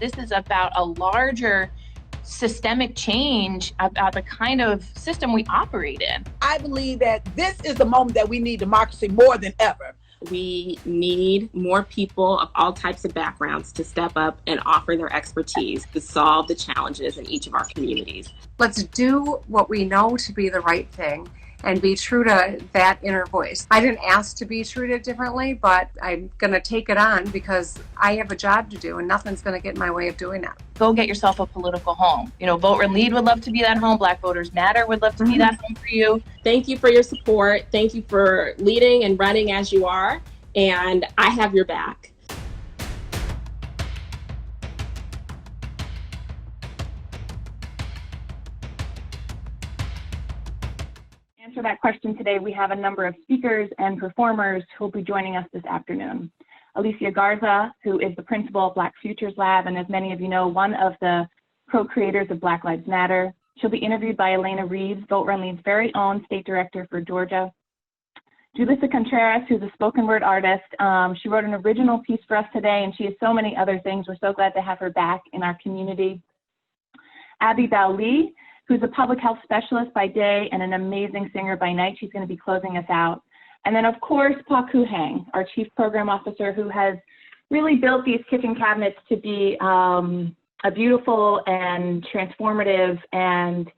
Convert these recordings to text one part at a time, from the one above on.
This is about a larger systemic change about the kind of system we operate in. I believe that this is the moment that we need democracy more than ever. We need more people of all types of backgrounds to step up and offer their expertise to solve the challenges in each of our communities. Let's do what we know to be the right thing and be true to that inner voice. I didn't ask to be treated differently, but I'm going to take it on because I have a job to do and nothing's going to get in my way of doing that. Go get yourself a political home. You know, Vote and Lead would love to be that home. Black Voters Matter would love to be that home for you. Thank you for your support. Thank you for leading and running as you are. And I have your back. Answer that question today, we have a number of speakers and performers who will be joining us this afternoon. Alicia Garza, who is the principal of Black Futures Lab, and as many of you know, one of the co-creators of Black Lives Matter. She'll be interviewed by Elena Reeves, Vote Run Lead's very own state director for Georgia. Julissa Contreras, who's a spoken word artist. She wrote an original piece for us today, and she has so many other things. We're so glad to have her back in our community. Abbie Npauj Lee, who's a public health specialist by day and an amazing singer by night. She's going to be closing us out. And then, of course, Paku Hang, our Chief Program Officer, who has really built these kitchen cabinets to be a beautiful and transformative and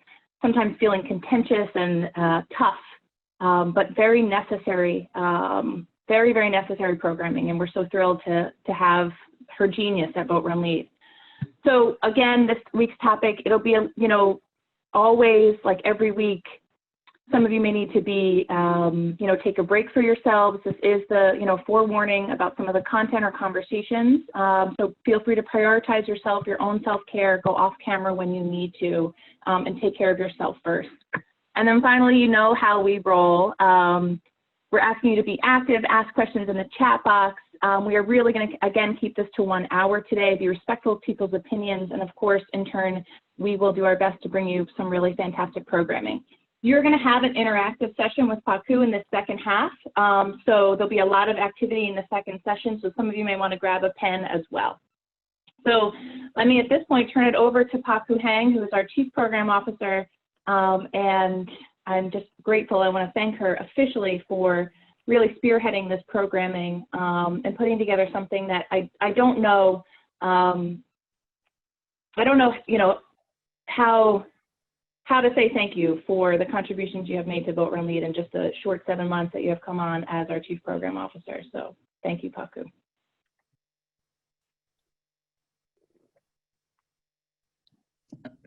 sometimes feeling contentious and tough, but very necessary, very, very necessary programming. And we're so thrilled to have her genius at Vote Run Lead. So again, this week's topic, it'll be, you know, always, like every week, some of you may need to be, you know, take a break for yourselves. This is the, you know, forewarning about some of the content or conversations. So feel free to prioritize yourself, your own self-care, go off camera when you need to, and take care of yourself first. And then finally, you know how we roll. We're asking you to be active, ask questions in the chat box. We are really going to, again, keep this to 1 hour today, be respectful of people's opinions, and of course, in turn, we will do our best to bring you some really fantastic programming. You're going to have an interactive session with Paku in the second half, so there'll be a lot of activity in the second session, so some of you may want to grab a pen as well. So let me, at this point, turn it over to Paku Hang, who is our Chief Program Officer, and I'm just grateful. I want to thank her officially for really spearheading this programming and putting together something that I don't know, you know, how to say thank you for the contributions you have made to Vote Run Lead in just the short 7 months that you have come on as our Chief Program Officer. So thank you, Paku.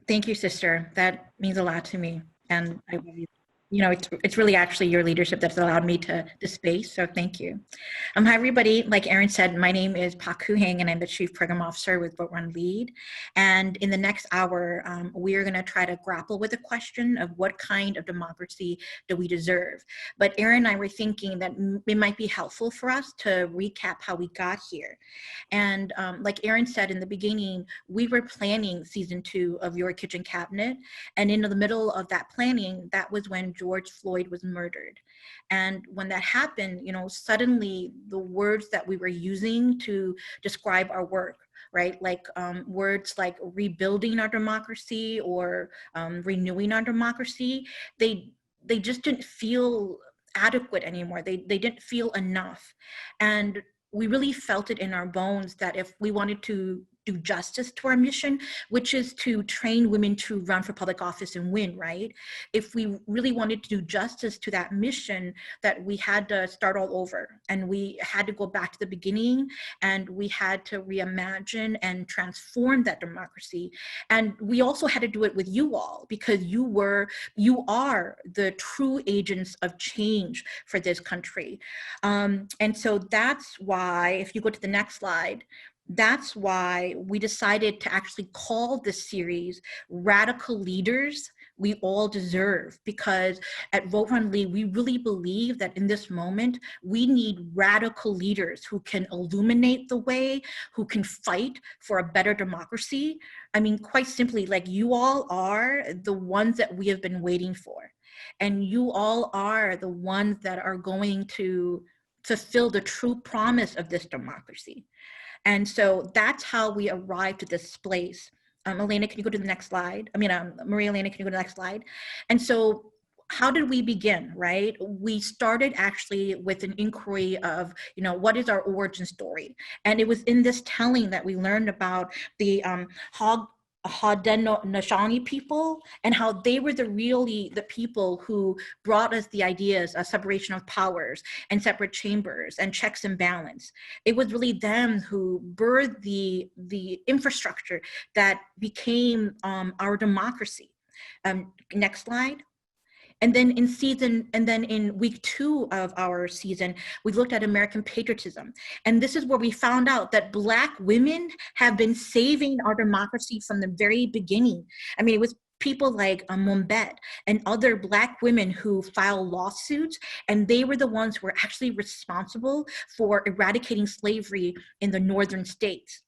Thank you, sister. That means a lot to me. And I, you know, it's really actually your leadership that's allowed me to space, so thank you. Hi, everybody. Like Erin said, my name is Paku Hang, and I'm the Chief Program Officer with Vote Run Lead. And in the next hour, we are going to try to grapple with the question of what kind of democracy do we deserve. But Erin and I were thinking that it might be helpful for us to recap how we got here. And like Erin said in the beginning, we were planning season 2 of Your Kitchen Cabinet. And in the middle of that planning, that was when George Floyd was murdered. And when that happened, you know, suddenly the words that we were using to describe our work, right, like words like rebuilding our democracy or renewing our democracy, they just didn't feel adequate anymore. They didn't feel enough. And we really felt it in our bones that if we wanted to do justice to our mission, which is to train women to run for public office and win, right? If we really wanted to do justice to that mission, that we had to start all over and we had to go back to the beginning and we had to reimagine and transform that democracy. And we also had to do it with you all because you are the true agents of change for this country. And so that's why, if you go to the next slide, that's why we decided to actually call this series Radical Leaders We All Deserve, because at Vote Run Lead, we really believe that in this moment, we need radical leaders who can illuminate the way, who can fight for a better democracy. I mean, quite simply, like you all are the ones that we have been waiting for. And you all are the ones that are going to fulfill the true promise of this democracy. And so that's how we arrived at this place. Elena, can you go to the next slide? Maria Elena, can you go to the next slide? And so how did we begin, right? We started actually with an inquiry of, what is our origin story? And it was in this telling that we learned about the Haudenosaunee people and how they were the people who brought us the ideas of separation of powers and separate chambers and checks and balance. It was really them who birthed the infrastructure that became our democracy. Next slide. And then in week 2 of our season, we looked at American patriotism. And this is where we found out that Black women have been saving our democracy from the very beginning. It was people like Mombet and other Black women who filed lawsuits, and they were the ones who were actually responsible for eradicating slavery in the northern states.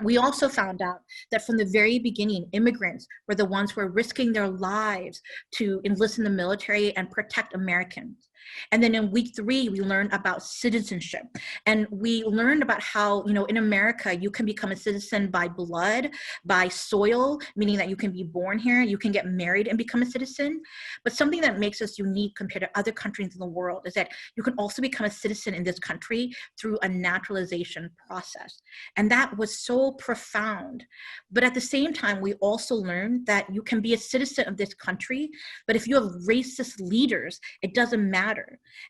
We also found out that from the very beginning, immigrants were the ones who were risking their lives to enlist in the military and protect Americans. And then in week 3, we learned about citizenship. And we learned about how, in America, you can become a citizen by blood, by soil, meaning that you can be born here, you can get married and become a citizen. But something that makes us unique compared to other countries in the world is that you can also become a citizen in this country through a naturalization process. And that was so profound. But at the same time, we also learned that you can be a citizen of this country, but if you have racist leaders, it doesn't matter.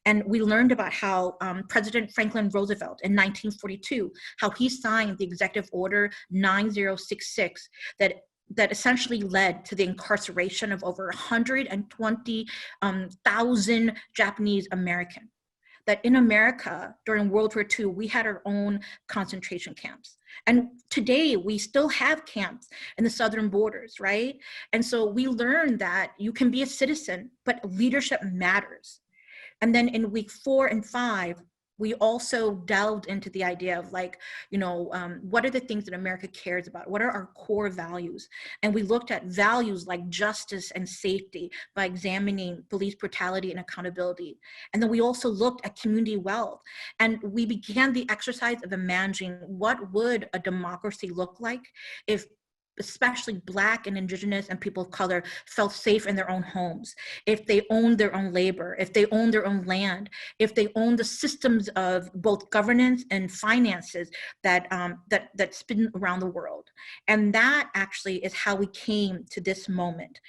And we learned about how President Franklin Roosevelt in 1942, how he signed the Executive Order 9066 that essentially led to the incarceration of over 120,000 Japanese Americans. That in America, during World War II, we had our own concentration camps. And today, we still have camps in the southern borders, right? And so we learned that you can be a citizen, but leadership matters. And then in week 4 and 5, we also delved into the idea of what are the things that America cares about? What are our core values? And we looked at values like justice and safety by examining police brutality and accountability. And then we also looked at community wealth. And we began the exercise of imagining what would a democracy look like if especially Black and Indigenous and people of color felt safe in their own homes, if they owned their own labor, if they owned their own land, if they owned the systems of both governance and finances that spin around the world. And that actually is how we came to this moment.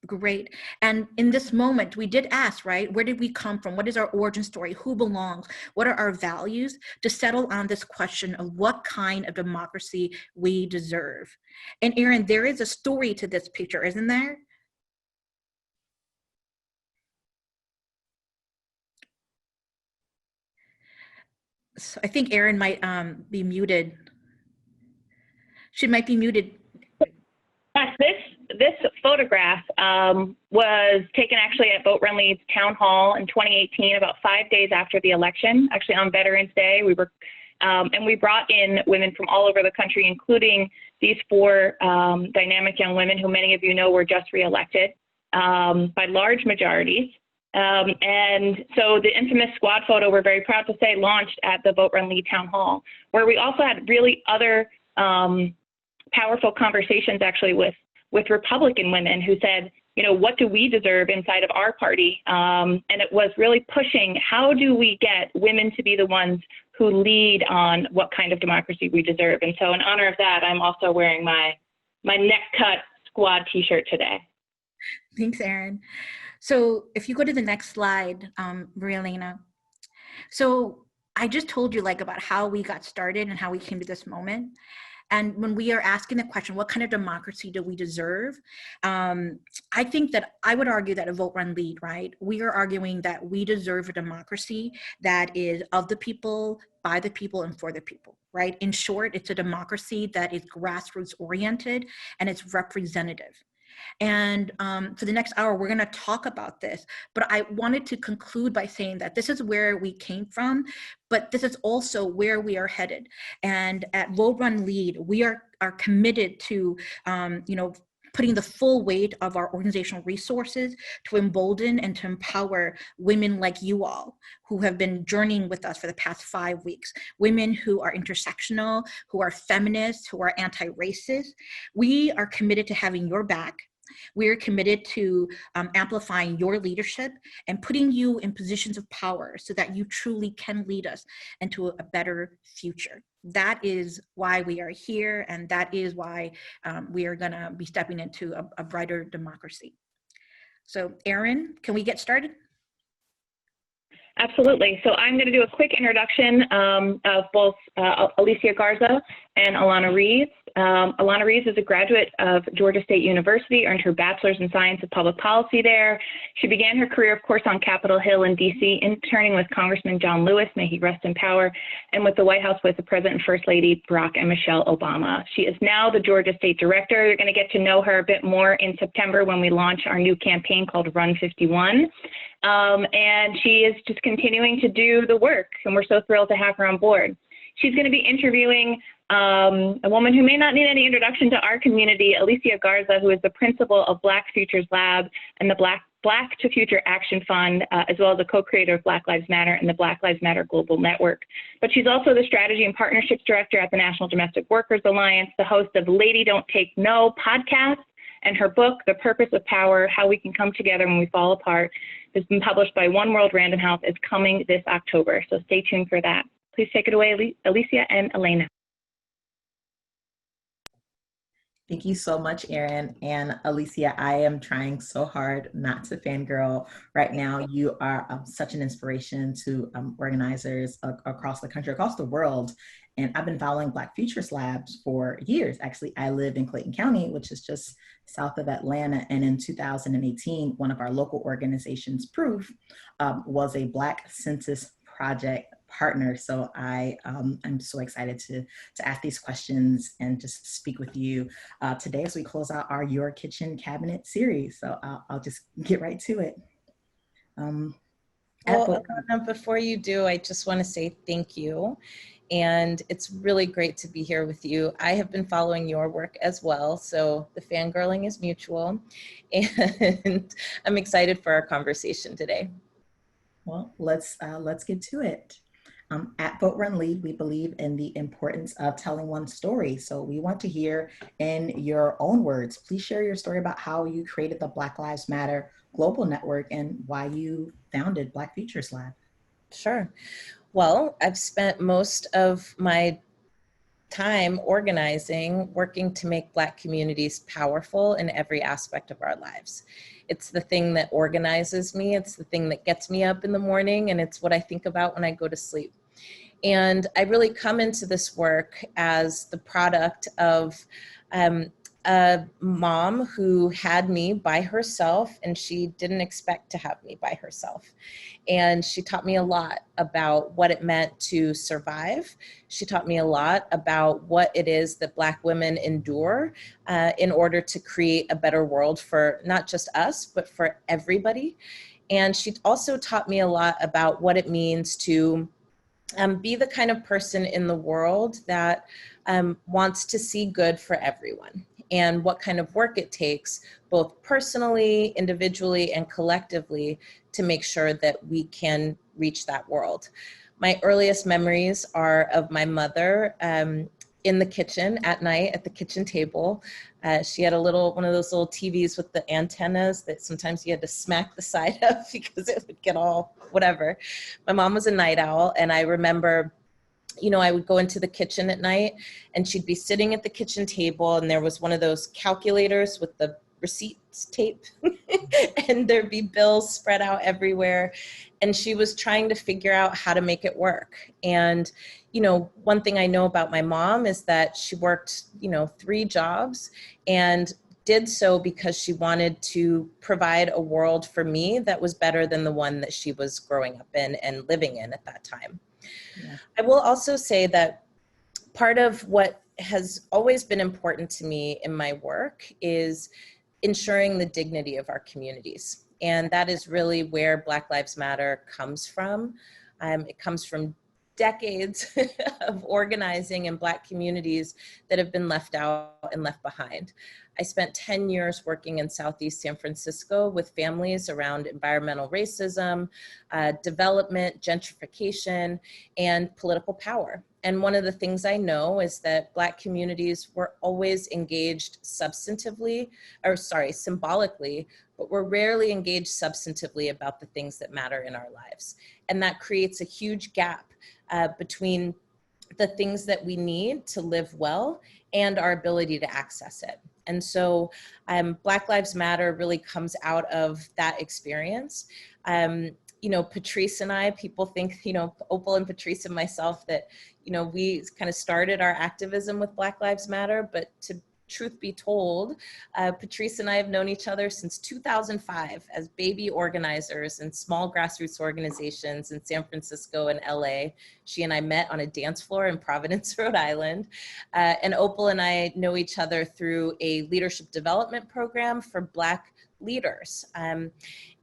Great. And in this moment, we did ask, right, where did we come from? What is our origin story? Who belongs? What are our values? To settle on this question of what kind of democracy we deserve. And Erin, there is a story to this picture, isn't there? So I think Erin might be muted. She might be muted. Yes, this photograph was taken actually at Vote Run Lead's town hall in 2018, about 5 days after the election, actually on Veterans Day. We were, and we brought in women from all over the country, including these 4 dynamic young women who many of you know were just reelected by large majorities. And so the infamous squad photo, we're very proud to say, launched at the Vote Run Lead town hall, where we also had really other powerful conversations actually with Republican women who said, what do we deserve inside of our party? And it was really pushing, how do we get women to be the ones who lead on what kind of democracy we deserve? And so in honor of that, I'm also wearing my neck cut squad t-shirt today. Thanks, Erin. So if you go to the next slide, Maria Elena. So I just told you about how we got started and how we came to this moment. And when we are asking the question, what kind of democracy do we deserve? I think that I would argue that a Vote Run Lead, right? We are arguing that we deserve a democracy that is of the people, by the people, and for the people, right? In short, it's a democracy that is grassroots oriented and it's representative. And for the next hour, we're going to talk about this. But I wanted to conclude by saying that this is where we came from, but this is also where we are headed. And at Vote Run Lead, we are committed to, putting the full weight of our organizational resources to embolden and to empower women like you all who have been journeying with us for the past 5 weeks, women who are intersectional, who are feminists, who are anti-racist. We are committed to having your back. We're committed to amplifying your leadership and putting you in positions of power so that you truly can lead us into a better future. That is why we are here, and that is why we are going to be stepping into a brighter democracy. So, Erin, can we get started? Absolutely. So I'm going to do a quick introduction of both Alicia Garza and Alana Reeves. Alana Reeves is a graduate of Georgia State University, earned her bachelor's in science of public policy there. She began her career, of course, on Capitol Hill in D.C., interning with Congressman John Lewis, may he rest in power, and with the White House with the President and First Lady Barack and Michelle Obama. She is now the Georgia State Director. You're going to get to know her a bit more in September when we launch our new campaign called Run 51. And she is just continuing to do the work, and we're so thrilled to have her on board. She's going to be interviewing a woman who may not need any introduction to our community, Alicia Garza, who is the principal of Black Futures Lab and the Black to Future Action Fund, as well as a co-creator of Black Lives Matter and the Black Lives Matter Global Network. But she's also the Strategy and Partnerships Director at the National Domestic Workers Alliance, the host of Lady Don't Take No podcast, and her book, The Purpose of Power, How We Can Come Together When We Fall Apart, has been published by One World Random House. It's coming this October, so stay tuned for that. Please take it away, Alicia and Elena. Thank you so much, Erin. And Alicia, I am trying so hard not to fangirl right now. You are such an inspiration to organizers across the country, across the world. And I've been following Black Futures Labs for years. Actually, I live in Clayton County, which is just south of Atlanta. And in 2018, one of our local organizations, Proof, was a Black Census Project partner. So I'm so excited to ask these questions and just speak with you today as we close out our Your Kitchen Cabinet series. So I'll just get right to it. Well, Alana, before you do, I just want to say thank you. And it's really great to be here with you. I have been following your work as well, so the fangirling is mutual. And I'm excited for our conversation today. Well, let's get to it. At Vote Run Lead, we believe in the importance of telling one's story. So we want to hear in your own words. Please share your story about how you created the Black Lives Matter Global Network and why you founded Black Futures Lab. Sure. Well, I've spent most of my time organizing, working to make Black communities powerful in every aspect of our lives. It's the thing that organizes me. It's the thing that gets me up in the morning, and it's what I think about when I go to sleep. And I really come into this work as the product of a mom who had me by herself, and she didn't expect to have me by herself. And she taught me a lot about what it meant to survive. She taught me a lot about what it is that Black women endure in order to create a better world for not just us, but for everybody. And she also taught me a lot about what it means to be the kind of person in the world that wants to see good for everyone, and what kind of work it takes, both personally, individually, and collectively, to make sure that we can reach that world. My earliest memories are of my mother in the kitchen at night at the kitchen table. She had one of those little TVs with the antennas that sometimes you had to smack the side of because it would get all whatever. My mom was a night owl, and I remember, I would go into the kitchen at night and she'd be sitting at the kitchen table, and there was one of those calculators with the receipts tape and there'd be bills spread out everywhere. And she was trying to figure out how to make it work. And, one thing I know about my mom is that she worked, 3 jobs, and did so because she wanted to provide a world for me that was better than the one that she was growing up in and living in at that time. Yeah. I will also say that part of what has always been important to me in my work is ensuring the dignity of our communities. And that is really where Black Lives Matter comes from. It comes from decades of organizing in Black communities that have been left out and left behind. I spent 10 years working in Southeast San Francisco with families around environmental racism, development, gentrification, and political power. And one of the things I know is that Black communities were always engaged symbolically, but we're rarely engaged substantively about the things that matter in our lives. And that creates a huge gap between the things that we need to live well and our ability to access it. And so Black Lives Matter really comes out of that experience. You know, Patrice and I, people think, you know, Opal and Patrice and myself that, you know, we kind of started our activism with Black Lives Matter, but to truth be told, Patrice and I have known each other since 2005 as baby organizers in small grassroots organizations in San Francisco and LA. She and I met on a dance floor in Providence, Rhode Island. And Opal and I know each other through a leadership development program for Black leaders.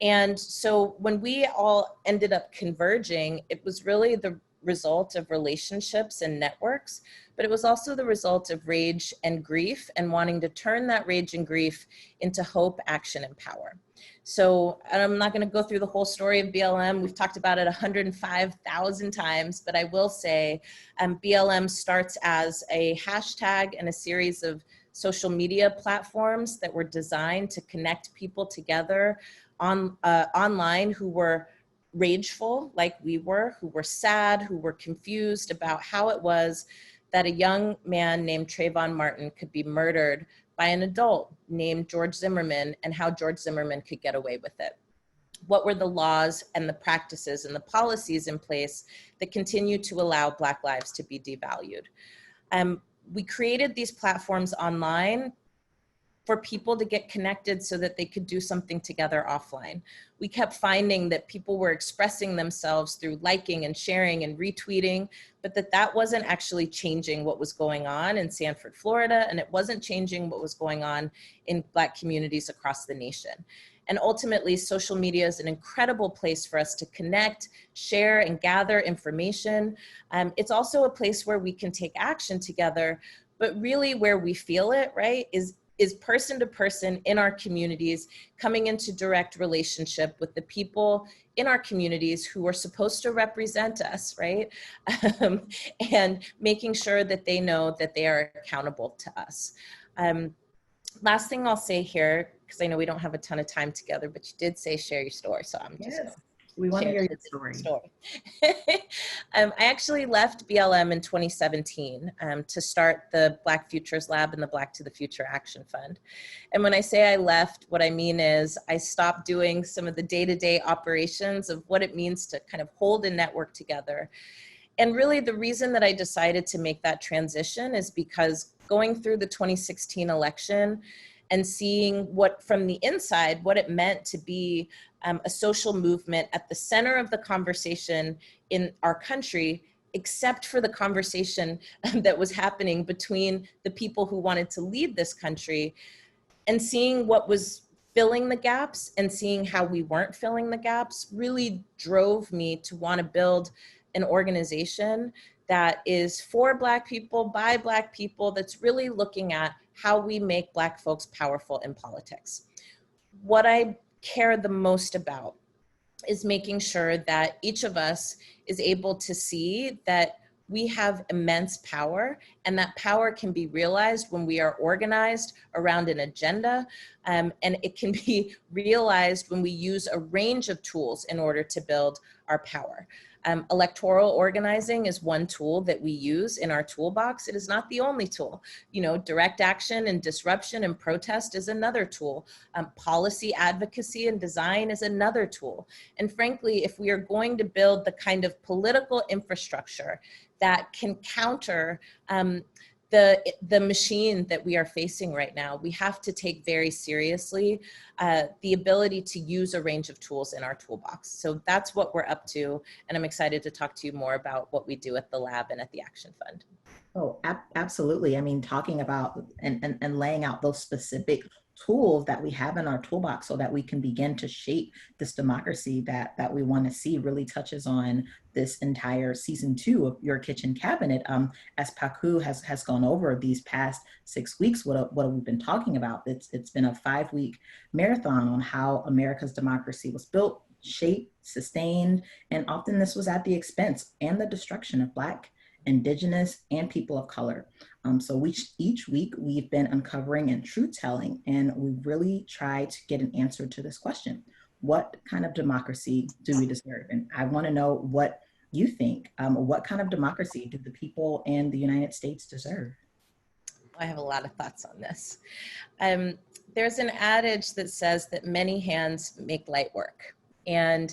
And so when we all ended up converging, it was really the result of relationships and networks, but it was also the result of rage and grief and wanting to turn that rage and grief into hope, action, and power. So I'm not going to go through the whole story of BLM. We've talked about it 105,000 times, but I will say BLM starts as a hashtag and a series of social media platforms that were designed to connect people together online who were rageful like we were, who were sad, who were confused about how it was that a young man named Trayvon Martin could be murdered by an adult named George Zimmerman, and how George Zimmerman could get away with it. What were the laws and the practices and the policies in place that continue to allow Black lives to be devalued? We created these platforms online for people to get connected so that they could do something together offline. We kept finding that people were expressing themselves through liking and sharing and retweeting, but that wasn't actually changing what was going on in Sanford, Florida, and it wasn't changing what was going on in Black communities across the nation. And ultimately, social media is an incredible place for us to connect, share, and gather information. It's also a place where we can take action together, but really where we feel it, right, is person to person in our communities, coming into direct relationship with the people in our communities who are supposed to represent us, right? And making sure that they know that they are accountable to us. Last thing I'll say here, because I know we don't have a ton of time together, but you did say share your story, so I'm just gonna we want to hear your story. I actually left BLM in 2017 to start the Black Futures Lab and the Black to the Future Action Fund. And when I say I left, what I mean is I stopped doing some of the day-to-day operations of what it means to kind of hold a network together. And really the reason that I decided to make that transition is because going through the 2016 election and seeing what from the inside, what it meant to be a social movement at the center of the conversation in our country, except for the conversation that was happening between the people who wanted to lead this country, and seeing what was filling the gaps and seeing how we weren't filling the gaps really drove me to want to build an organization that is for Black people, by Black people, that's really looking at how we make Black folks powerful in politics. What I care the most about is making sure that each of us is able to see that we have immense power, and that power can be realized when we are organized around an agenda, and it can be realized when we use a range of tools in order to build our power. Electoral organizing is one tool that we use in our toolbox. It is not the only tool. You know, direct action and disruption and protest is another tool. Policy advocacy and design is another tool. And frankly, if we are going to build the kind of political infrastructure that can counter the machine that we are facing right now, we have to take very seriously the ability to use a range of tools in our toolbox. So that's what we're up to, and I'm excited to talk to you more about what we do at the lab and at the Action Fund. Oh, absolutely. I mean, talking about and laying out those specific tools that we have in our toolbox so that we can begin to shape this democracy that we want to see really touches on this entire season 2 of Your Kitchen Cabinet. As Paku has gone over these past 6 weeks, what we've been talking about, it's been a 5-week marathon on how America's democracy was built, shaped, sustained, and often this was at the expense and the destruction of Black, Indigenous, and people of color. So each week we've been uncovering and truth-telling, and we really try to get an answer to this question. What kind of democracy do we deserve? And I want to know what you think. What kind of democracy do the people in the United States deserve? I have a lot of thoughts on this. There's an adage that says that many hands make light work. And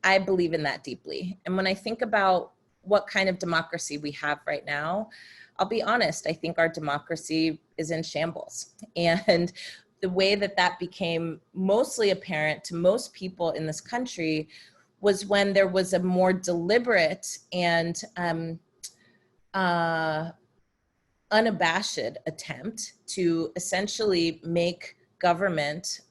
I believe in that deeply. And when I think about what kind of democracy we have right now, I'll be honest, I think our democracy is in shambles. And the way that that became mostly apparent to most people in this country was when there was a more deliberate and unabashed attempt to essentially make government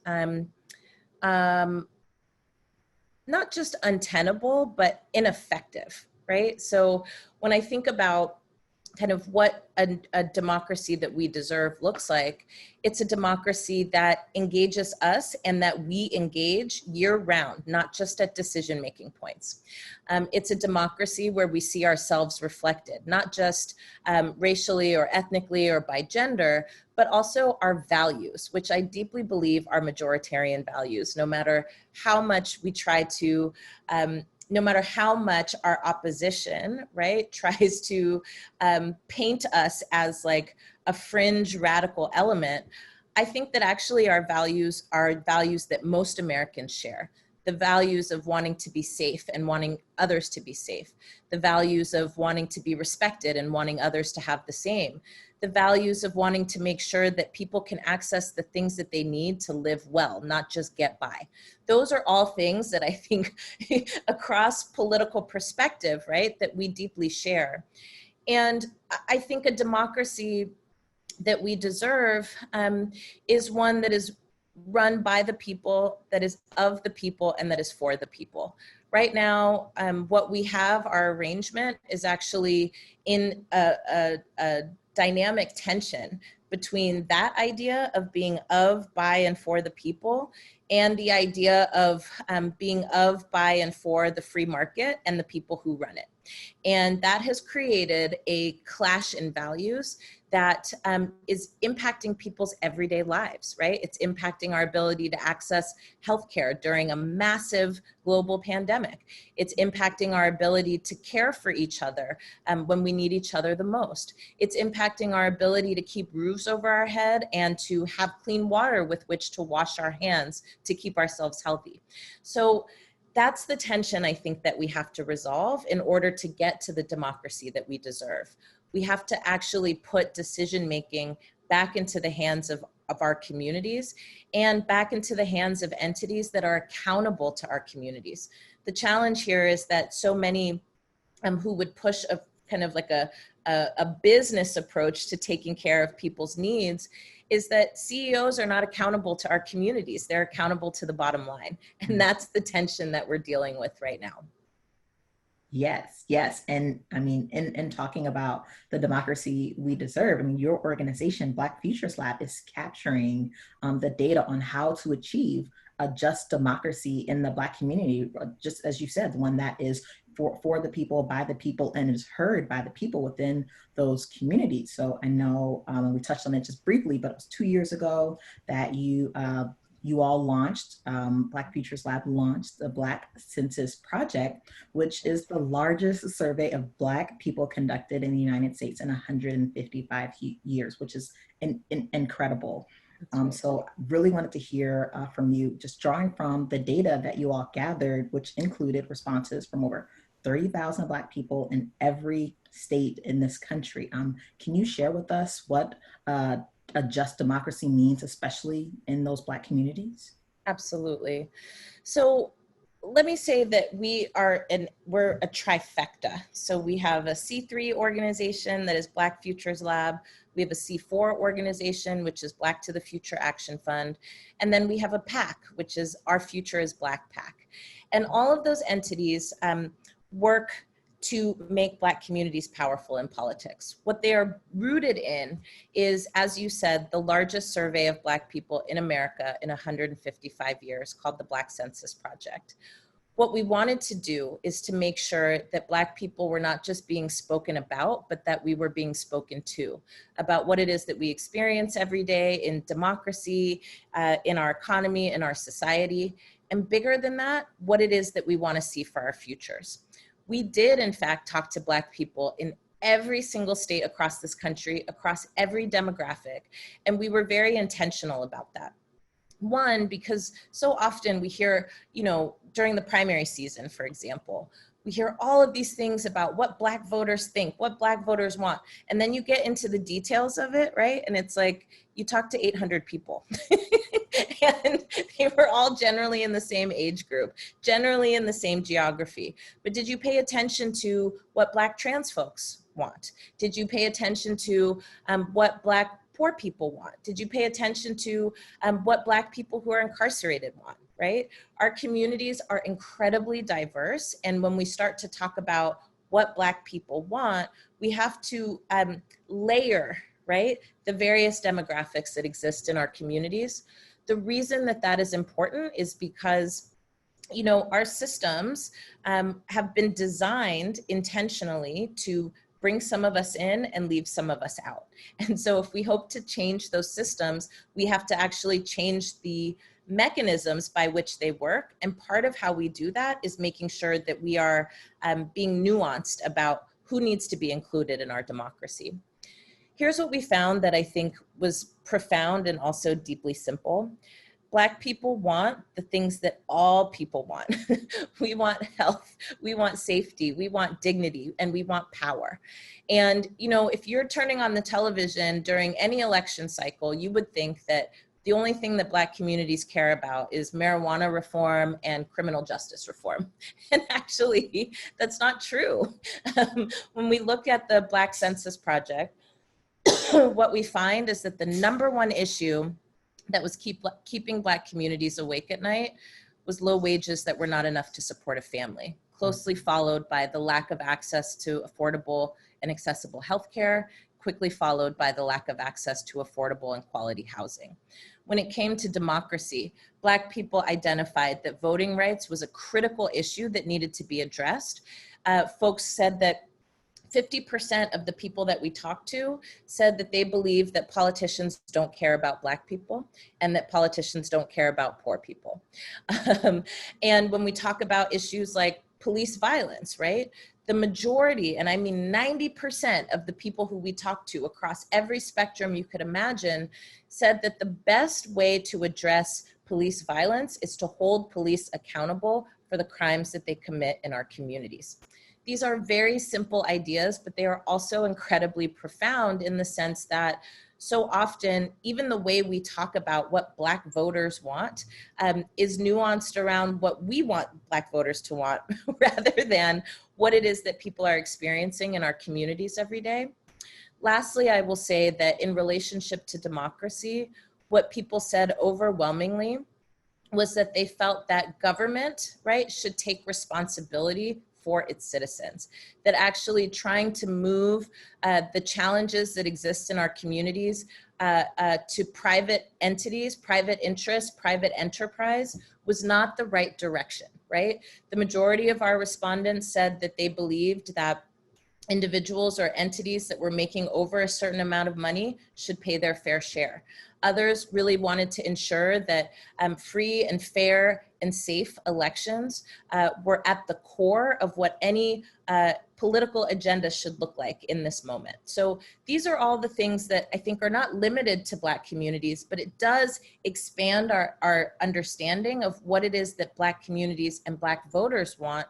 not just untenable, but ineffective, right? So when I think about kind of what a democracy that we deserve looks like, it's a democracy that engages us and that we engage year round, not just at decision-making points. It's a democracy where we see ourselves reflected, not just racially or ethnically or by gender, but also our values, which I deeply believe are majoritarian values, no matter how much we try to no matter how much our opposition, right, tries to paint us as like a fringe radical element, I think that actually our values are values that most Americans share. The values of wanting to be safe and wanting others to be safe. The values of wanting to be respected and wanting others to have the same. The values of wanting to make sure that people can access the things that they need to live well, not just get by. Those are all things that I think across political perspective, right, that we deeply share. And I think a democracy that we deserve is one that is run by the people, that is of the people, and that is for the people. Right now, what we have, our arrangement, is actually in a dynamic tension between that idea of being of, by, and for the people, and the idea of being of, by, and for the free market and the people who run it. And that has created a clash in values that is impacting people's everyday lives, right? It's impacting our ability to access healthcare during a massive global pandemic. It's impacting our ability to care for each other when we need each other the most. It's impacting our ability to keep roofs over our head and to have clean water with which to wash our hands to keep ourselves healthy. So that's the tension I think that we have to resolve in order to get to the democracy that we deserve. We have to actually put decision-making back into the hands of our communities and back into the hands of entities that are accountable to our communities. The challenge here is that so many who would push a kind of like a business approach to taking care of people's needs is that CEOs are not accountable to our communities. They're accountable to the bottom line. And that's the tension that we're dealing with right now. Yes, yes. And I mean, in talking about the democracy we deserve, I mean, your organization, Black Futures Lab, is capturing the data on how to achieve a just democracy in the Black community, just as you said, one that is for the people, by the people, and is heard by the people within those communities. So I know we touched on it just briefly, but it was 2 years ago that you all launched, Black Futures Lab launched the Black Census Project, which is the largest survey of Black people conducted in the United States in 155 years, which is incredible. So really wanted to hear from you, just drawing from the data that you all gathered, which included responses from over 30,000 Black people in every state in this country. Can you share with us what a just democracy means, especially in those Black communities? Absolutely. So let me say that we're a trifecta. So we have a C3 organization that is Black Futures Lab. We have a C4 organization, which is Black to the Future Action Fund. And then we have a PAC, which is Our Future is Black PAC. And all of those entities work to make Black communities powerful in politics. What they are rooted in is, as you said, the largest survey of Black people in America in 155 years, called the Black Census Project. What we wanted to do is to make sure that Black people were not just being spoken about, but that we were being spoken to about what it is that we experience every day in democracy, in our economy, in our society, and bigger than that, what it is that we want to see for our futures. We did, in fact, talk to Black people in every single state across this country, across every demographic, and we were very intentional about that. One, because so often we hear, during the primary season, for example, we hear all of these things about what Black voters think, what Black voters want, and then you get into the details of it, right? And it's like, you talk to 800 people. And they were all generally in the same age group, generally in the same geography. But did you pay attention to what Black trans folks want? Did you pay attention to what Black poor people want? Did you pay attention to what Black people who are incarcerated want, right? Our communities are incredibly diverse. And when we start to talk about what Black people want, we have to layer, right, the various demographics that exist in our communities. The reason that that is important is because our systems have been designed intentionally to bring some of us in and leave some of us out. And so if we hope to change those systems, we have to actually change the mechanisms by which they work. And part of how we do that is making sure that we are being nuanced about who needs to be included in our democracy. Here's what we found that I think was profound and also deeply simple. Black people want the things that all people want. We want health, we want safety, we want dignity, and we want power. And, if you're turning on the television during any election cycle, you would think that the only thing that Black communities care about is marijuana reform and criminal justice reform. And actually, that's not true. When we look at the Black Census Project, what we find is that the number one issue that was keeping Black communities awake at night was low wages that were not enough to support a family, closely followed by the lack of access to affordable and accessible healthcare, quickly followed by the lack of access to affordable and quality housing. When it came to democracy, Black people identified that voting rights was a critical issue that needed to be addressed. Folks said that 50% of the people that we talked to said that they believe that politicians don't care about Black people and that politicians don't care about poor people. And when we talk about issues like police violence, right? The majority, and I mean 90% of the people who we talked to across every spectrum you could imagine, said that the best way to address police violence is to hold police accountable for the crimes that they commit in our communities. These are very simple ideas, but they are also incredibly profound in the sense that so often, even the way we talk about what Black voters want is nuanced around what we want Black voters to want rather than what it is that people are experiencing in our communities every day. Lastly, I will say that in relationship to democracy, what people said overwhelmingly was that they felt that government, right, should take responsibility for its citizens, that actually trying to move the challenges that exist in our communities to private entities, private interests, private enterprise was not the right direction, right? The majority of our respondents said that they believed that individuals or entities that were making over a certain amount of money should pay their fair share. Others really wanted to ensure that free and fair and safe elections were at the core of what any political agenda should look like in this moment. So these are all the things that I think are not limited to Black communities, but it does expand our understanding of what it is that Black communities and Black voters want,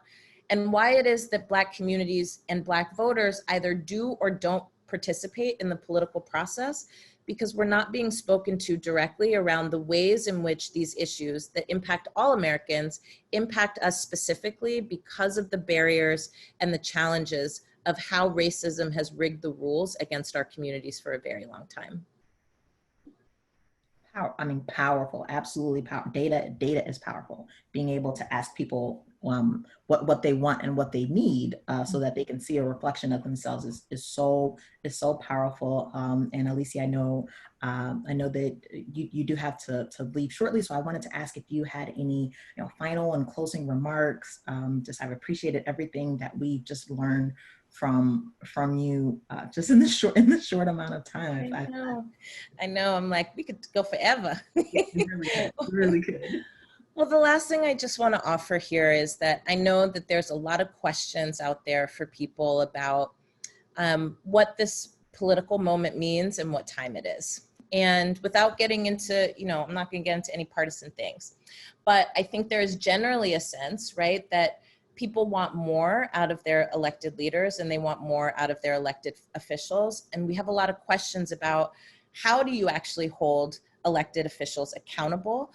and why it is that Black communities and Black voters either do or don't participate in the political process. because we're not being spoken to directly around the ways in which these issues that impact all Americans impact us specifically because of the barriers and the challenges of how racism has rigged the rules against our communities for a very long time. Powerful, absolutely powerful. Data is powerful. Being able to ask people what they want and what they need, so that they can see a reflection of themselves is so powerful. And Alicia, I know that you do have to leave shortly, so I wanted to ask if you had any final and closing remarks. I've appreciated everything that we've just learned from you just in the short amount of time. I know. I'm like, we could go forever. Really good. Well, the last thing I just want to offer here is that I know that there's a lot of questions out there for people about what this political moment means and what time it is. And without getting into, I'm not going to get into any partisan things, but I think there is generally a sense, right, that people want more out of their elected leaders and they want more out of their elected officials. And we have a lot of questions about how do you actually hold elected officials accountable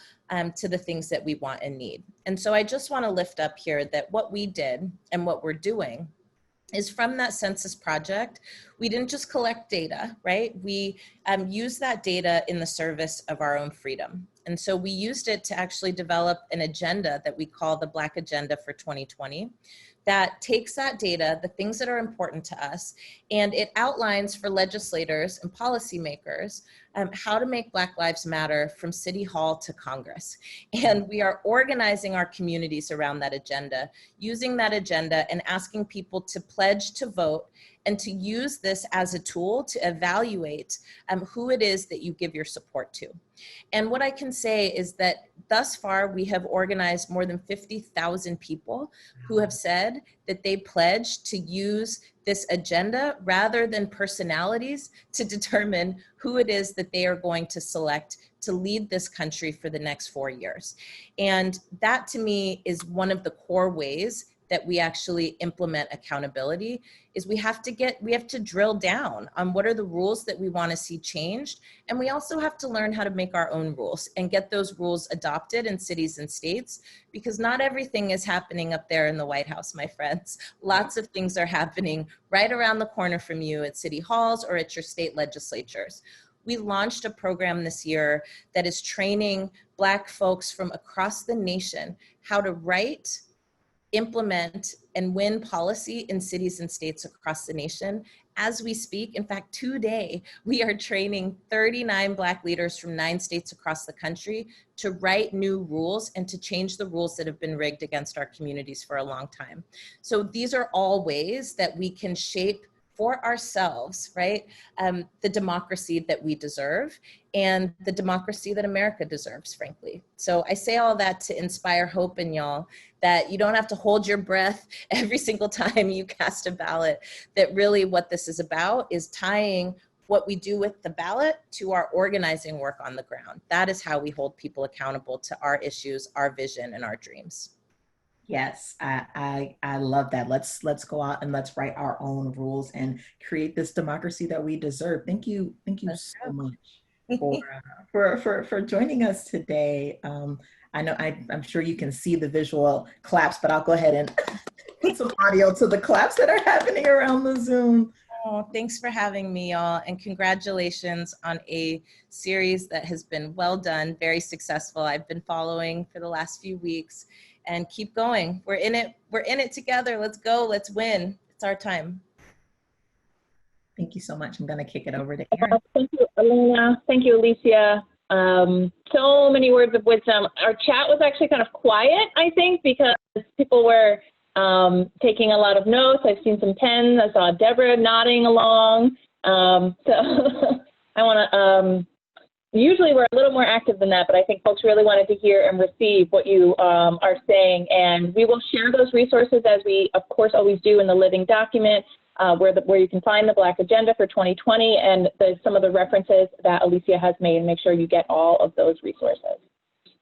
to the things that we want and need. And so I just want to lift up here that what we did and what we're doing is from that census project, we didn't just collect data, right? We used that data in the service of our own freedom. And so we used it to actually develop an agenda that we call the Black Agenda for 2020 that takes that data, the things that are important to us, and it outlines for legislators and policymakers how to make Black Lives Matter from City Hall to Congress. And we are organizing our communities around that agenda, using that agenda and asking people to pledge to vote and to use this as a tool to evaluate who it is that you give your support to. And what I can say is that thus far, we have organized more than 50,000 people who have said that they pledge to use this agenda rather than personalities to determine who it is that they are going to select to lead this country for the next 4 years. And that to me is one of the core ways that we actually implement accountability is we have to drill down on what are the rules that we want to see changed. And we also have to learn how to make our own rules and get those rules adopted in cities and states, because not everything is happening up there in the White House, my friends. Lots of things are happening right around the corner from you at city halls or at your state legislatures. We launched a program this year that is training Black folks from across the nation how to write, implement, and win policy in cities and states across the nation. As we speak, in fact, today, we are training 39 Black leaders from 9 states across the country to write new rules and to change the rules that have been rigged against our communities for a long time. So these are all ways that we can shape for ourselves, right, the democracy that we deserve and the democracy that America deserves, frankly. So I say all that to inspire hope in y'all that you don't have to hold your breath every single time you cast a ballot, that really what this is about is tying what we do with the ballot to our organizing work on the ground. That is how we hold people accountable to our issues, our vision, and our dreams. Yes, I love that. Let's go out and let's write our own rules and create this democracy that we deserve. Thank you so much for joining us today. I know I'm sure you can see the visual claps, but I'll go ahead and put some audio to the claps that are happening around the Zoom. Oh, thanks for having me, y'all, and congratulations on a series that has been well done, very successful. I've been following for the last few weeks. And keep going. We're in it together. Let's go. Let's win. It's our time. Thank you so much. I'm going to kick it over to Erin. Thank you, Alina. Thank you, Alicia. So many words of wisdom. Our chat was actually kind of quiet, I think, because people were taking a lot of notes. I've seen some pens. I saw Deborah nodding along. So I want to usually we're a little more active than that, but I think folks really wanted to hear and receive what you are saying. And we will share those resources as we, of course, always do in the living document, where you can find the Black Agenda for 2020 and some of the references that Alicia has made, and make sure you get all of those resources.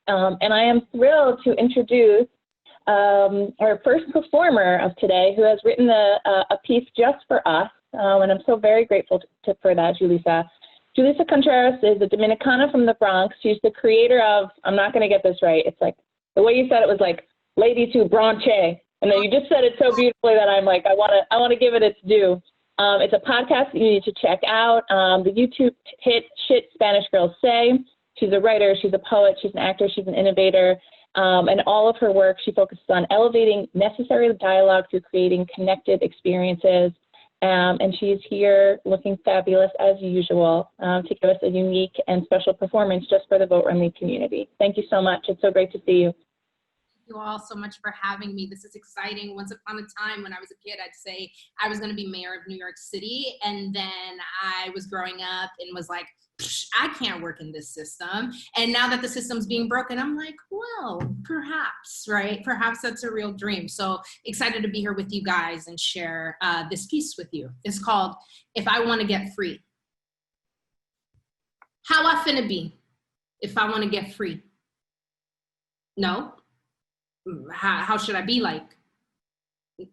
And I am thrilled to introduce our first performer of today, who has written a piece just for us. And I'm so very grateful for that, Julissa. Julissa Contreras is a Dominicana from the Bronx. She's the creator of, I'm not going to get this right. It's like, the way you said it was like, Lady to Bronche. And then you just said it so beautifully that I'm like, I want to give it its due. It's a podcast that you need to check out. The YouTube hit Shit Spanish Girls Say. She's a writer, she's a poet, she's an actor, she's an innovator. And all of her work, she focuses on elevating necessary dialogue through creating connected experiences. And she's here looking fabulous as usual to give us a unique and special performance just for the Vote Run Lead community. Thank you so much. It's so great to see you. You all so much for having me. This is exciting. Once upon a time when I was a kid, I'd say I was going to be mayor of New York City. And then I was growing up and was like, I can't work in this system. And now that the system's being broken, I'm like, well, perhaps, right? Perhaps that's a real dream. So excited to be here with you guys and share this piece with you. It's called If I Want to Get Free. How I finna be if I want to get free? No. How should I be like?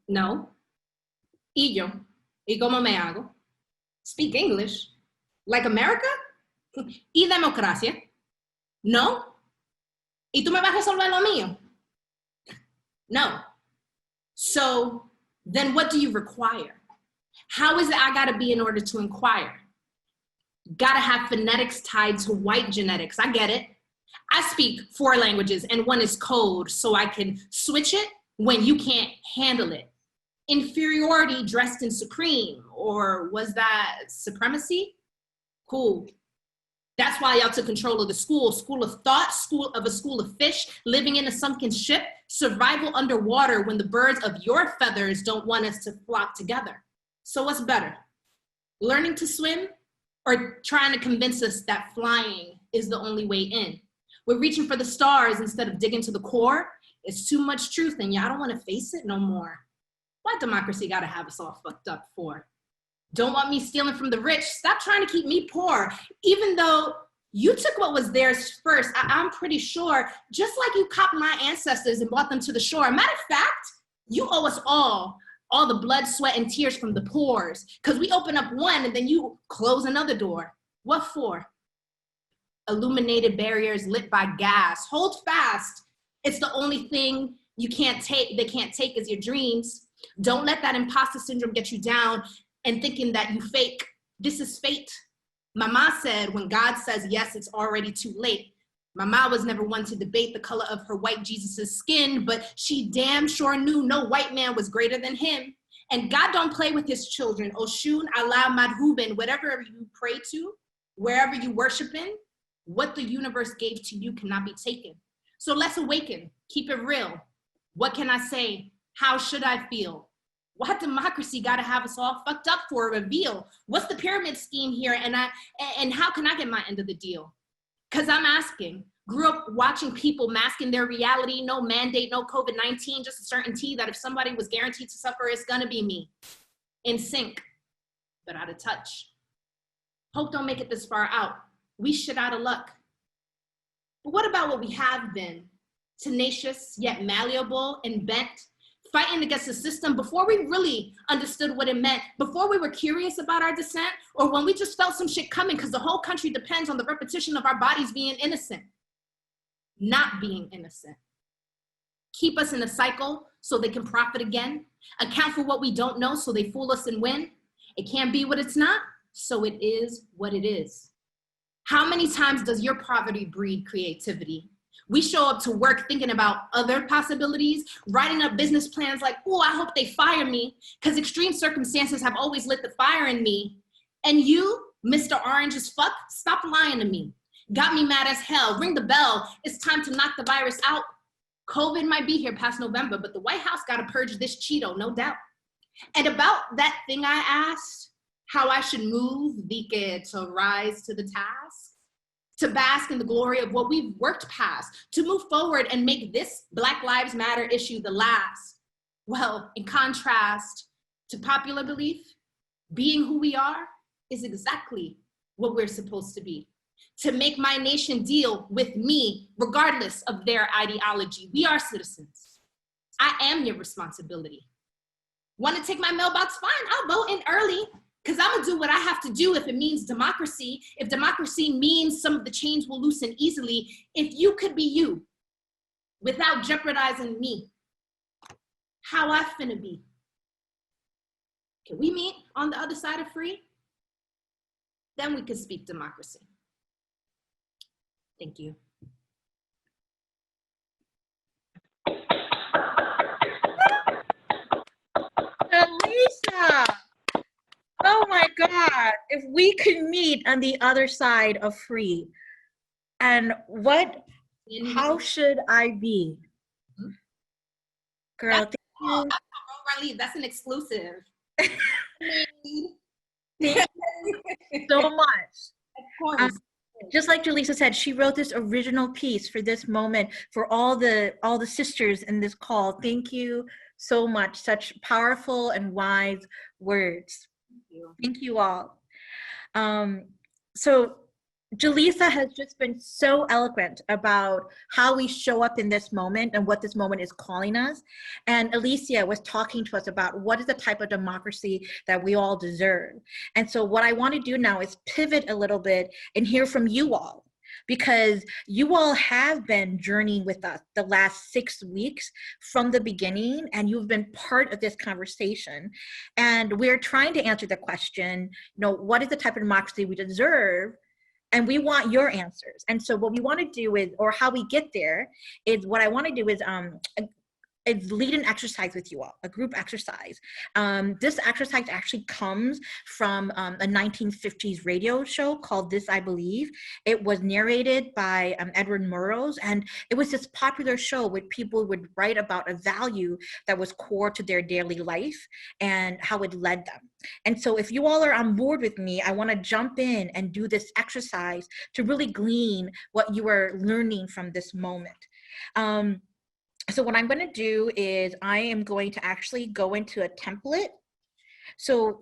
No. Y yo. Y como me hago? Speak English. Like America? Y democracia. No. Y tú me vas a resolver lo mío? No. So then what do you require? How is it I gotta be in order to inquire? Gotta have phonetics tied to white genetics. I get it. I speak 4 languages and one is code, so I can switch it when you can't handle it. Inferiority dressed in supreme, or was that supremacy? Cool. That's why y'all took control of the school of thought, school of fish, living in a sunken ship, survival underwater when the birds of your feathers don't want us to flock together. So what's better? Learning to swim or trying to convince us that flying is the only way in? We're reaching for the stars instead of digging to the core. It's too much truth and y'all don't want to face it no more. Why democracy gotta have us all fucked up for? Don't want me stealing from the rich. Stop trying to keep me poor. Even though you took what was theirs first, I'm pretty sure, just like you copped my ancestors and brought them to the shore. Matter of fact, you owe us all the blood, sweat, and tears from the pores. Because we open up one and then you close another door. What for? Illuminated barriers lit by gas. Hold fast. It's the only thing they can't take is your dreams. Don't let that imposter syndrome get you down and thinking that you fake. This is fate. Mama said when God says yes, it's already too late. Mama was never one to debate the color of her white Jesus's skin, but she damn sure knew no white man was greater than him. And God don't play with his children. Oshun, Allah, Madhuben, whatever you pray to, wherever you worship in, what the universe gave to you cannot be taken. So let's awaken, keep it real. What can I say? How should I feel? Why democracy gotta have us all fucked up for a reveal? What's the pyramid scheme here and how can I get my end of the deal? Cause I'm asking, grew up watching people masking their reality, no mandate, no COVID-19, just a certainty that if somebody was guaranteed to suffer, it's gonna be me. In sync, but out of touch. Hope don't make it this far out. We shit out of luck. But what about what we have been? Tenacious, yet malleable and bent, fighting against the system before we really understood what it meant, before we were curious about our descent, or when we just felt some shit coming because the whole country depends on the repetition of our bodies being innocent, not being innocent. Keep us in a cycle so they can profit again, account for what we don't know so they fool us and win. It can't be what it's not, so it is what it is. How many times does your poverty breed creativity? We show up to work thinking about other possibilities, writing up business plans like, oh, I hope they fire me, because extreme circumstances have always lit the fire in me. And you, Mr. Orange as fuck, stop lying to me. Got me mad as hell. Ring the bell. It's time to knock the virus out. COVID might be here past November, but the White House got to purge this Cheeto, no doubt. And about that thing I asked, how I should move, Vika, to rise to the task, to bask in the glory of what we've worked past, to move forward and make this Black Lives Matter issue the last. Well, in contrast to popular belief, being who we are is exactly what we're supposed to be. To make my nation deal with me, regardless of their ideology. We are citizens. I am your responsibility. Want to take my mailbox? Fine, I'll vote in early. Because I'm gonna do what I have to do if it means democracy. If democracy means some of the chains will loosen easily, if you could be you without jeopardizing me, how I finna be? Can we meet on the other side of free? Then we can speak democracy. Thank you. Alicia! Oh my God, if we could meet on the other side of free, and how should I be? Girl, thank you. That's an exclusive. Thank you so much. Of course. Just like Julissa said, she wrote this original piece for this moment, for all the sisters in this call. Thank you so much. Such powerful and wise words. Thank you all. So Julissa has just been so eloquent about how we show up in this moment and what this moment is calling us. And Alicia was talking to us about what is the type of democracy that we all deserve. And so what I want to do now is pivot a little bit and hear from you all, because you all have been journeying with us the last 6 weeks from the beginning, and you've been part of this conversation. And we're trying to answer the question, what is the type of democracy we deserve? And we want your answers. And so what we want to do is, or how we get there is, what I want to do is lead an exercise with you all, a group exercise. This exercise actually comes from a 1950s radio show called This I Believe. It was narrated by Edward Murrows, and it was this popular show where people would write about a value that was core to their daily life and how it led them. And so if you all are on board with me, I want to jump in and do this exercise to really glean what you are learning from this moment. So what I'm going to do is I am going to actually go into a template. So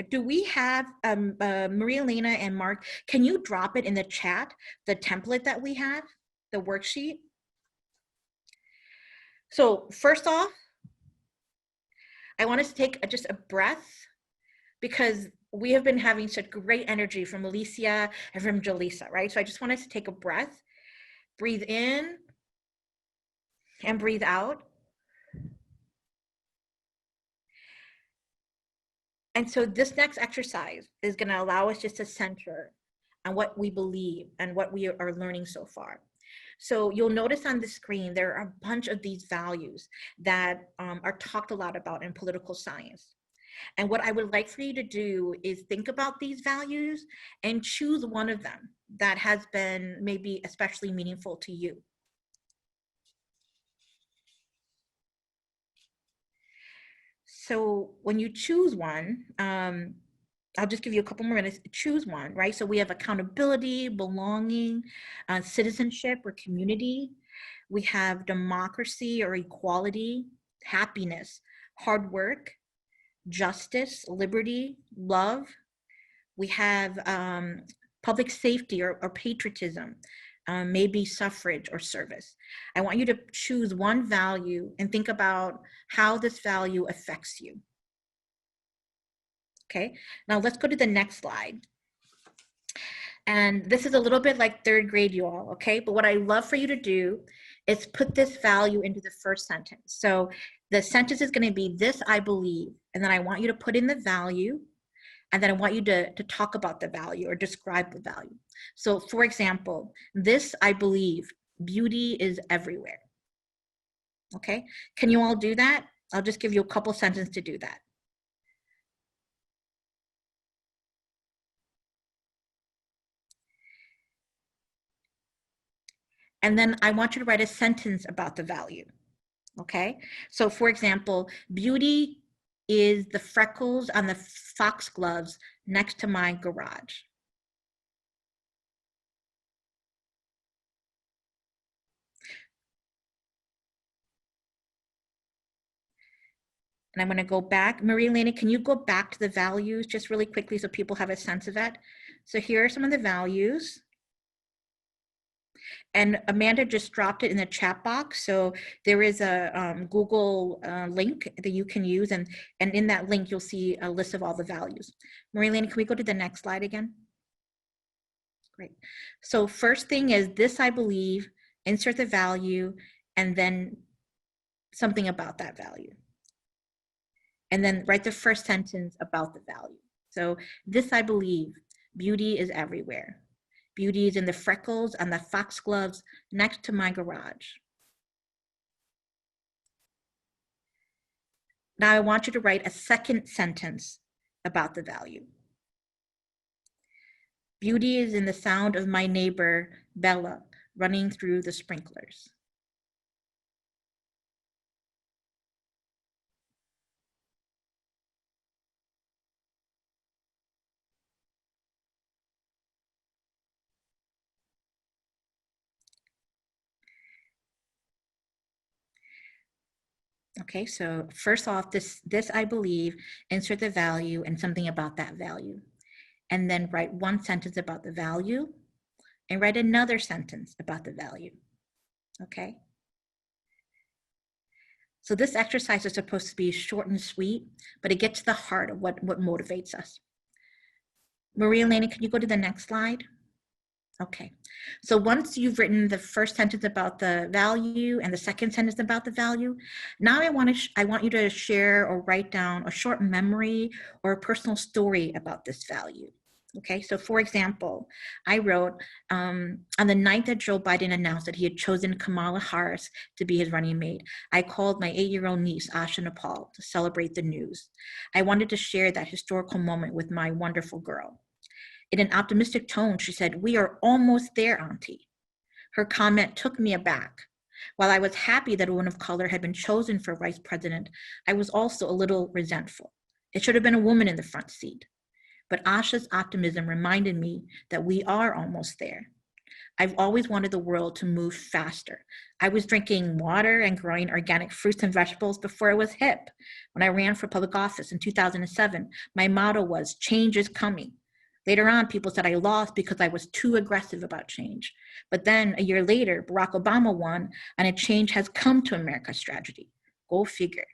do we have, Maria Elena and Mark, can you drop it in the chat, the template that we have, the worksheet? So first off, I want us to take just a breath, because we have been having such great energy from Alicia and from Julissa, right? So I just want us to take a breath, breathe in, and breathe out. And so this next exercise is going to allow us just to center on what we believe and what we are learning so far. So you'll notice on the screen, there are a bunch of these values that are talked a lot about in political science. And what I would like for you to do is think about these values and choose one of them that has been maybe especially meaningful to you. So when you choose one, I'll just give you a couple more minutes to choose one, right? So we have accountability, belonging, citizenship or community. We have democracy or equality, happiness, hard work, justice, liberty, love. We have public safety or patriotism, maybe suffrage or service. I want you to choose one value and think about how this value affects you. Okay, now let's go to the next slide. And this is a little bit like third grade, you all, okay? But what I love for you to do is put this value into the first sentence. So the sentence is going to be, this I believe, and then I want you to put in the value, and then I want you to talk about the value or describe the value. So for example, this I believe, beauty is everywhere. Okay, can you all do that? I'll just give you a couple sentences to do that. And then I want you to write a sentence about the value. Okay, so for example, beauty is the freckles on the foxgloves next to my garage. And I'm going to go back. Maria Elena, can you go back to the values just really quickly so people have a sense of that? So here are some of the values. And Amanda just dropped it in the chat box. So there is a Google link that you can use. And in that link, you'll see a list of all the values. Marilyn, can we go to the next slide again? Great. So first thing is this, I believe, insert the value, and then something about that value. And then write the first sentence about the value. So this, I believe, beauty is everywhere. Beauty is in the freckles and the foxgloves next to my garage. Now I want you to write a second sentence about the value. Beauty is in the sound of my neighbor, Bella, running through the sprinklers. Okay, so first off, this I believe, insert the value and something about that value. And then write one sentence about the value and write another sentence about the value, okay? So this exercise is supposed to be short and sweet, but it gets to the heart of what motivates us. Maria Elena, can you go to the next slide? Okay, so once you've written the first sentence about the value and the second sentence about the value, now I want you to share or write down a short memory or a personal story about this value. Okay, so for example, I wrote, on the night that Joe Biden announced that he had chosen Kamala Harris to be his running mate, I called my 8-year-old niece, Abbie Npauj, to celebrate the news. I wanted to share that historical moment with my wonderful girl. In an optimistic tone, she said, "We are almost there, Auntie." Her comment took me aback. While I was happy that a woman of color had been chosen for vice president, I was also a little resentful. It should have been a woman in the front seat. But Asha's optimism reminded me that we are almost there. I've always wanted the world to move faster. I was drinking water and growing organic fruits and vegetables before it was hip. When I ran for public office in 2007, my motto was, "Change is coming." Later on, people said I lost because I was too aggressive about change. But then a year later, Barack Obama won, and a change has come to America's strategy. Go figure.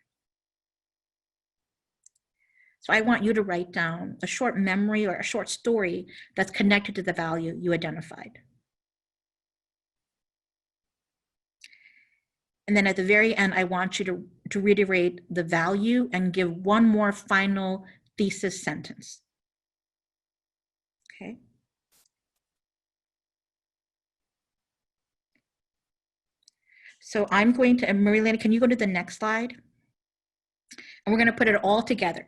So I want you to write down a short memory or a short story that's connected to the value you identified. And then at the very end, I want you to reiterate the value and give one more final thesis sentence. Okay. So I'm going to, Marilyn, can you go to the next slide? And we're going to put it all together.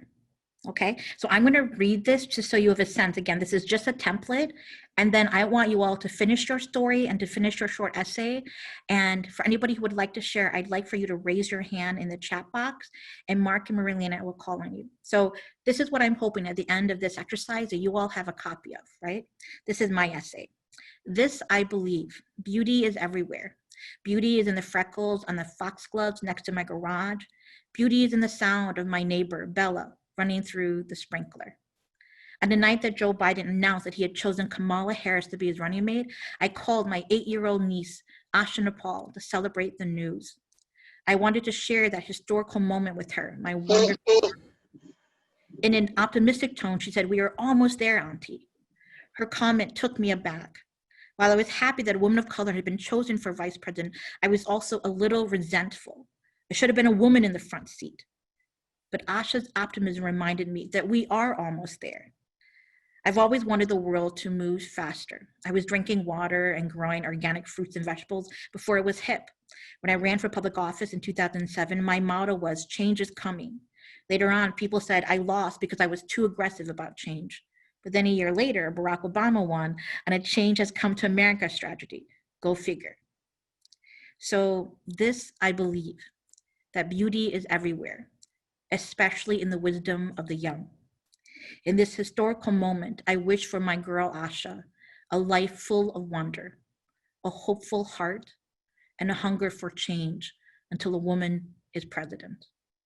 Okay, so I'm going to read this just so you have a sense. Again, this is just a template. And then I want you all to finish your story and to finish your short essay. And for anybody who would like to share, I'd like for you to raise your hand in the chat box, and Mark and Marilyn will call on you. So this is what I'm hoping at the end of this exercise that you all have a copy of, right? This is my essay. This, I believe, beauty is everywhere. Beauty is in the freckles on the foxgloves next to my garage. Beauty is in the sound of my neighbor, Bella, running through the sprinkler. On the night that Joe Biden announced that he had chosen Kamala Harris to be his running mate, I called my 8-year-old niece, Abbie Npauj, to celebrate the news. I wanted to share that historical moment with her, my wonderful. In an optimistic tone, she said, "We are almost there, Auntie." Her comment took me aback. While I was happy that a woman of color had been chosen for vice president, I was also a little resentful. There should have been a woman in the front seat. But Asha's optimism reminded me that we are almost there. I've always wanted the world to move faster. I was drinking water and growing organic fruits and vegetables before it was hip. When I ran for public office in 2007, my motto was, "Change is coming." Later on, people said I lost because I was too aggressive about change. But then a year later, Barack Obama won, and a change has come to America's strategy. Go figure. So this, I believe, that beauty is everywhere, especially in the wisdom of the young. In this historical moment, I wish for my girl Asha a life full of wonder, a hopeful heart, and a hunger for change until a woman is president.